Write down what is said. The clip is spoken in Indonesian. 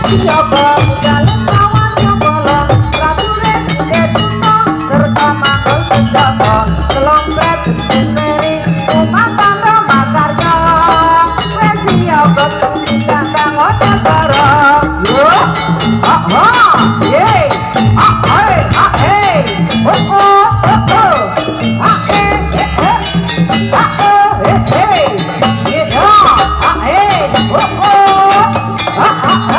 Siapa dalam kawan yang bolong prajurit Ketuto serta manggul senjata selompet misteri umat tanda makarya wes siapa tidak bangun bareng yo aha ye ahai ahai oh oh oh oh ahai ahai ahai ye ah ahai oh oh ah ah